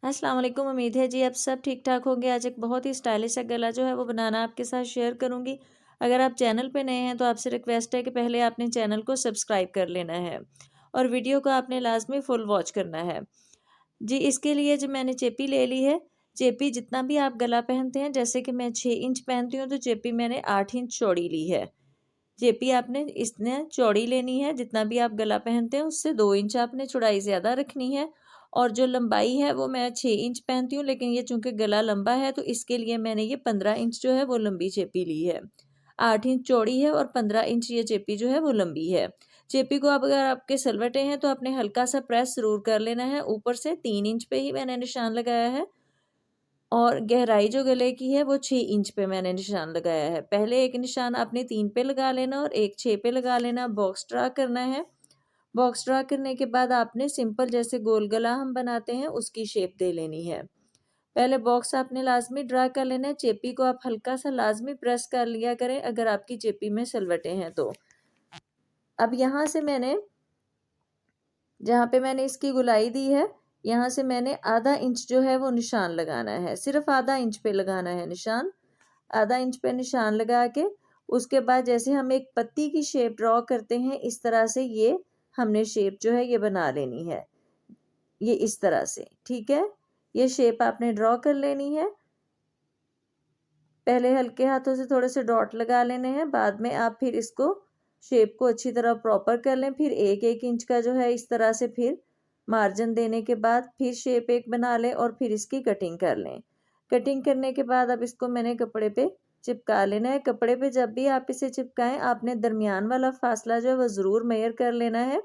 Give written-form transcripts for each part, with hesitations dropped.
अस्सलाम वालेकुम। उम्मीद है जी आप सब ठीक ठाक होंगे। आज एक बहुत ही स्टाइलिश सा गला जो है वो बनाना आपके साथ शेयर करूंगी। अगर आप चैनल पे नए हैं तो आपसे रिक्वेस्ट है कि पहले आपने चैनल को सब्सक्राइब कर लेना है और वीडियो को आपने लाजमी फुल वॉच करना है जी। इसके लिए जो मैंने चेपी ले ली है, चेपी जितना भी आप गला पहनते हैं, जैसे कि मैं 6 इंच पहनती हूँ तो चेपी मैंने 8 इंच चौड़ी ली है। चेपी आपने इसने चौड़ी लेनी है, जितना भी आप गला पहनते हैं उससे 2 इंच आपने चौड़ाई ज़्यादा रखनी है। और जो लंबाई है वो मैं 6 इंच पहनती हूँ, लेकिन ये चूंकि गला लंबा है तो इसके लिए मैंने ये 15 इंच जो है वो लंबी चेपी ली है। 8 इंच चौड़ी है और 15 इंच ये चेपी जो है वो लंबी है। चेपी को आप अगर आपके सलवटे हैं तो आपने हल्का सा प्रेस जरूर कर लेना है। ऊपर से 3 इंच पे ही मैंने निशान लगाया है और गहराई जो गले की है वो 6 इंच पे मैंने निशान लगाया है। पहले एक निशान आपने 3 पे लगा लेना और एक 6 पे लगा लेना। बॉक्स ड्रा करना है। बॉक्स ड्रा करने के बाद आपने सिंपल जैसे गोल गला हम बनाते हैं उसकी शेप दे लेनी है। पहले बॉक्स आपने लाजमी ड्रा कर लेना है। चेपी को आप हल्का सा लाजमी प्रेस कर लिया करें अगर आपकी चेपी में सलवटे हैं तो। अब यहाँ से मैंने, जहाँ पे मैंने इसकी गुलाई दी है, यहाँ से मैंने आधा इंच जो है वो निशान लगाना है। सिर्फ आधा इंच पे लगाना है निशान। आधा इंच पे निशान लगा के उसके बाद जैसे हम एक पत्ती की शेप ड्रॉ करते हैं, इस तरह से ये हमने शेप जो है ये बना लेनी है। ये इस तरह से, ठीक है। ये शेप आपने ड्रॉ कर लेनी है। पहले हल्के हाथों से थोड़े से डॉट लगा लेने हैं, बाद में आप फिर इसको शेप को अच्छी तरह प्रॉपर कर लें। फिर एक एक इंच का जो है इस तरह से फिर मार्जिन देने के बाद फिर शेप एक बना लें और फिर इसकी कटिंग कर लें। कटिंग करने के बाद अब इसको मैंने कपड़े पे चिपका लेना है। कपड़े पे जब भी आप इसे चिपकाएं आपने दरमियान वाला फासला जो है वो ज़रूर मेजर कर लेना है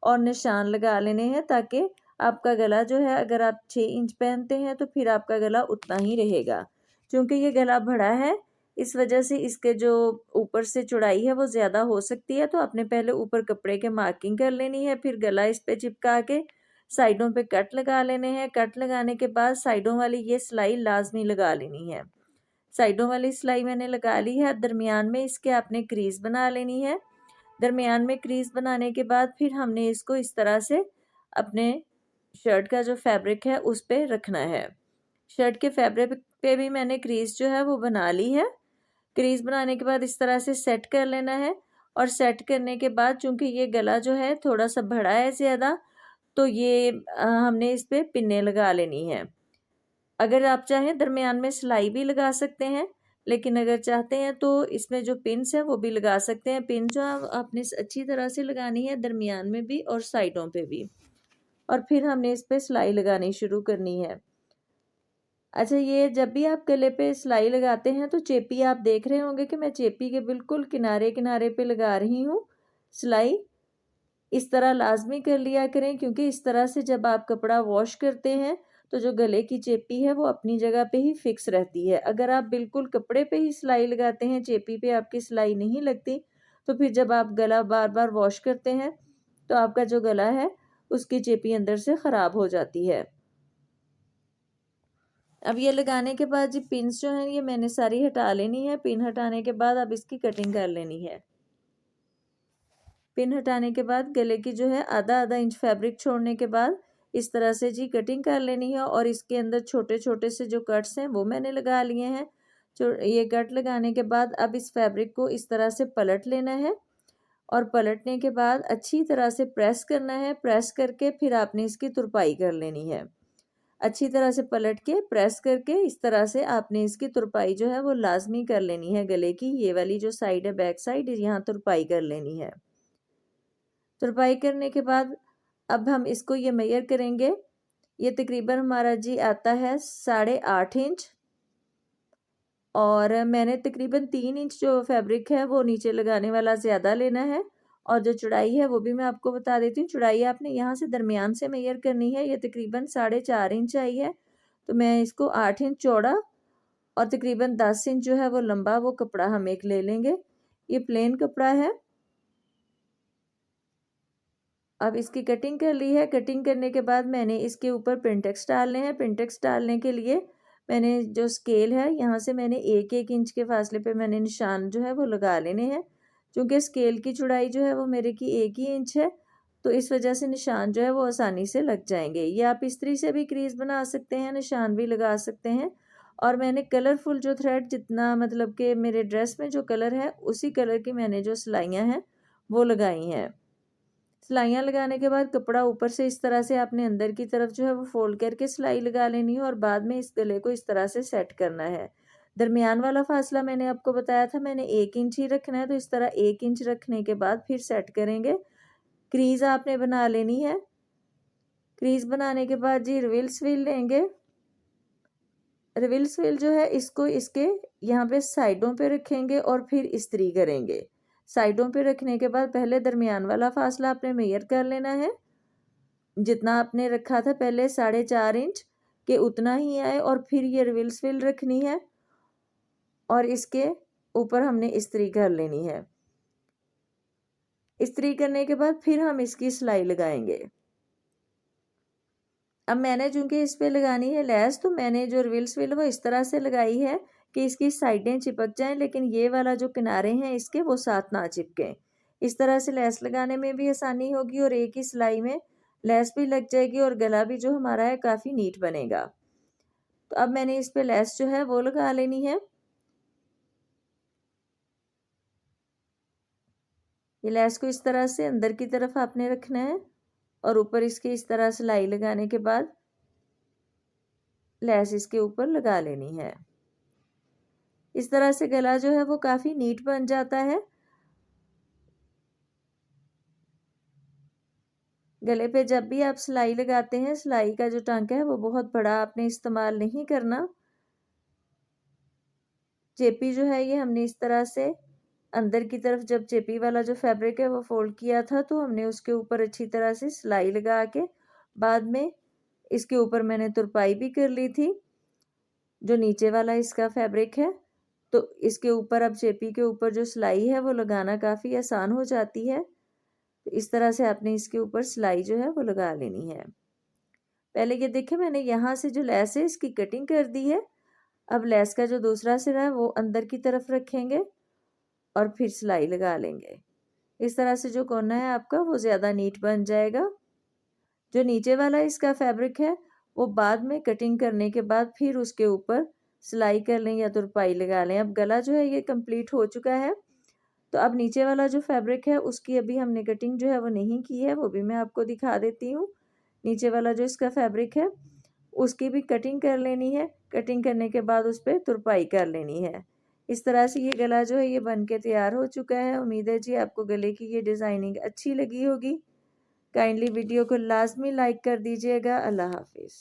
और निशान लगा लेने हैं, ताकि आपका गला जो है, अगर आप 6 इंच पहनते हैं तो फिर आपका गला उतना ही रहेगा। क्योंकि ये गला बड़ा है, इस वजह से इसके जो ऊपर से चौड़ाई है वो ज़्यादा हो सकती है। तो आपने पहले ऊपर कपड़े के मार्किंग कर लेनी है, फिर गला इस पे चिपका के साइडों पे कट लगा लेने हैं। कट लगाने के बाद साइडों वाली ये सिलाई लाजमी लगा लेनी है। साइडों वाली सिलाई मैंने लगा ली है। दरमियान में इसके आपने क्रीज बना लेनी है। दरमियान में क्रीज बनाने के बाद फिर हमने इसको इस तरह से अपने शर्ट का जो फैब्रिक है उस पे रखना है। शर्ट के फैब्रिक पे भी मैंने क्रीज जो है वो बना ली है। क्रीज बनाने के बाद इस तरह से सेट कर लेना है। और सेट करने के बाद चूंकि ये गला जो है थोड़ा सा बड़ा है ज़्यादा, तो ये हमने इस पे पिन्ने लगा लेनी है। अगर आप चाहें दरमियान में सिलाई भी लगा सकते हैं, लेकिन अगर चाहते हैं तो इसमें जो पिन्स हैं वो भी लगा सकते हैं। पिन जो आपने अच्छी तरह से लगानी है, दरमियान में भी और साइडों पे भी। और फिर हमने इस पे सिलाई लगानी शुरू करनी है। अच्छा, ये जब भी आप गले पे सिलाई लगाते हैं तो चेपी आप देख रहे होंगे कि मैं चेपी के बिल्कुल किनारे किनारे पे लगा रही हूँ सिलाई। इस तरह लाजमी कर लिया करें, क्योंकि इस तरह से जब आप कपड़ा वॉश करते हैं तो जो गले की चेपी है वो अपनी जगह पे ही फिक्स रहती है। अगर आप बिल्कुल कपड़े पे ही सिलाई लगाते हैं, चेपी पे आपकी सिलाई नहीं लगती, तो फिर जब आप गला बार बार वॉश करते हैं तो आपका जो गला है उसकी चेपी अंदर से ख़राब हो जाती है। अब ये लगाने के बाद जी पिन्स जो हैं ये मैंने सारी हटा लेनी है। पिन हटाने के बाद अब इसकी कटिंग कर लेनी है। पिन हटाने के बाद गले की जो है आधा आधा इंच फैब्रिक छोड़ने के बाद इस तरह से जी कटिंग कर लेनी है। और इसके अंदर छोटे छोटे से जो कट्स हैं वो मैंने लगा लिए हैं। जो ये कट लगाने के बाद अब इस फैब्रिक को इस तरह से पलट लेना है और पलटने के बाद अच्छी तरह से प्रेस करना है। प्रेस करके फिर आपने इसकी तुरपाई कर लेनी है। अच्छी तरह से पलट के प्रेस करके इस तरह से आपने इसकी तुरपाई जो है वो लाजमी कर लेनी है। गले की ये वाली जो साइड है, बैक साइड, यहाँ तुरपाई कर लेनी है। तुरपाई करने के बाद अब हम इसको ये मेजर करेंगे। ये तकरीबन हमारा जी आता है 8.5 इंच और मैंने तकरीबन 3 इंच जो फैब्रिक है वो नीचे लगाने वाला ज़्यादा लेना है। और जो चौड़ाई है वो भी मैं आपको बता देती हूँ। चौड़ाई आपने यहाँ से दरमियान से मेजर करनी है। ये तकरीबन 4.5 इंच आई है, तो मैं इसको 8 इंच चौड़ा और तकरीबन 10 इंच जो है वो लंबा वो कपड़ा हम एक ले लेंगे। ये प्लेन कपड़ा है। अब इसकी कटिंग कर ली है। कटिंग करने के बाद मैंने इसके ऊपर पिंटेक्स डालने हैं। पिंटेक्स डालने के लिए मैंने जो स्केल है यहाँ से मैंने एक एक इंच के फासले पे मैंने निशान जो है वो लगा लेने हैं। क्योंकि स्केल की चौड़ाई जो है वो मेरे की 1 ही इंच है, तो इस वजह से निशान जो है वो आसानी से लग जाएंगे। ये आप इस्त्री से भी क्रीज बना सकते हैं, निशान भी लगा सकते हैं। और मैंने कलरफुल जो थ्रेड, जितना मतलब कि मेरे ड्रेस में जो कलर है उसी कलर की मैंने जो सिलाइयाँ हैं वो लगाई हैं। सिलाइयाँ लगाने के बाद कपड़ा ऊपर से इस तरह से आपने अंदर की तरफ जो है वो फोल्ड करके सिलाई लगा लेनी है और बाद में इस गले को इस तरह से सेट करना है। दरमियान वाला फासला मैंने आपको बताया था, मैंने 1 इंच ही रखना है, तो इस तरह 1 इंच रखने के बाद फिर सेट करेंगे। क्रीज आपने बना लेनी है। क्रीज बनाने के बाद जी रिविल्स व्हील लेंगे। रिविल्स व्हील जो है इसको इसके यहाँ पे साइडों पे रखेंगे और फिर इस्त्री करेंगे। साइडों पे रखने के बाद पहले दरमियान वाला फासला आपने मेजर कर लेना है। जितना आपने रखा था पहले 4.5 इंच के, उतना ही आए, और फिर ये रिविल्स व्हील रखनी है और इसके ऊपर हमने इस्त्री कर लेनी है। इस्त्री करने के बाद फिर हम इसकी सिलाई लगाएंगे। अब मैंने चूंकि इस पे लगानी है लेस, तो मैंने जो रिविल्स व्हील वो इस तरह से लगाई है कि इसकी साइडें चिपक जाएं, लेकिन ये वाला जो किनारे हैं इसके वो साथ ना चिपकें। इस तरह से लेस लगाने में भी आसानी होगी और एक ही सिलाई में लेस भी लग जाएगी और गला भी जो हमारा है काफ़ी नीट बनेगा। तो अब मैंने इस पे लेस जो है वो लगा लेनी है। ये लेस को इस तरह से अंदर की तरफ आपने रखना है और ऊपर इसके इस तरह सिलाई लगाने के बाद लेस इसके ऊपर लगा लेनी है। इस तरह से गला जो है वो काफ़ी नीट बन जाता है। गले पे जब भी आप सिलाई लगाते हैं, सिलाई का जो टांका है वो बहुत बड़ा आपने इस्तेमाल नहीं करना। चेपी जो है ये हमने इस तरह से अंदर की तरफ, जब चेपी वाला जो फैब्रिक है वो फोल्ड किया था तो हमने उसके ऊपर अच्छी तरह से सिलाई लगा के बाद में इसके ऊपर मैंने तुरपाई भी कर ली थी। जो नीचे वाला इसका फैब्रिक है, तो इसके ऊपर अब चेपी के ऊपर जो सिलाई है वो लगाना काफ़ी आसान हो जाती है। तो इस तरह से आपने इसके ऊपर सिलाई जो है वो लगा लेनी है। पहले ये देखिए मैंने यहाँ से जो लेस है इसकी कटिंग कर दी है। अब लेस का जो दूसरा सिरा है वो अंदर की तरफ रखेंगे और फिर सिलाई लगा लेंगे। इस तरह से जो कोना है आपका वो ज़्यादा नीट बन जाएगा। जो नीचे वाला इसका फैब्रिक है वो बाद में कटिंग करने के बाद फिर उसके ऊपर सिलाई कर लें या तुरपाई लगा लें। अब गला जो है ये कंप्लीट हो चुका है, तो अब नीचे वाला जो फैब्रिक है उसकी अभी हमने कटिंग जो है वो नहीं की है, वो भी मैं आपको दिखा देती हूँ। नीचे वाला जो इसका फैब्रिक है उसकी भी कटिंग कर लेनी है। कटिंग करने के बाद उस पर तुरपाई कर लेनी है। इस तरह से ये गला जो है ये बन के तैयार हो चुका है। उम्मीद है जी आपको गले की ये डिज़ाइनिंग अच्छी लगी होगी। काइंडली वीडियो को लाजमी लाइक कर दीजिएगा। अल्लाह हाफिज़।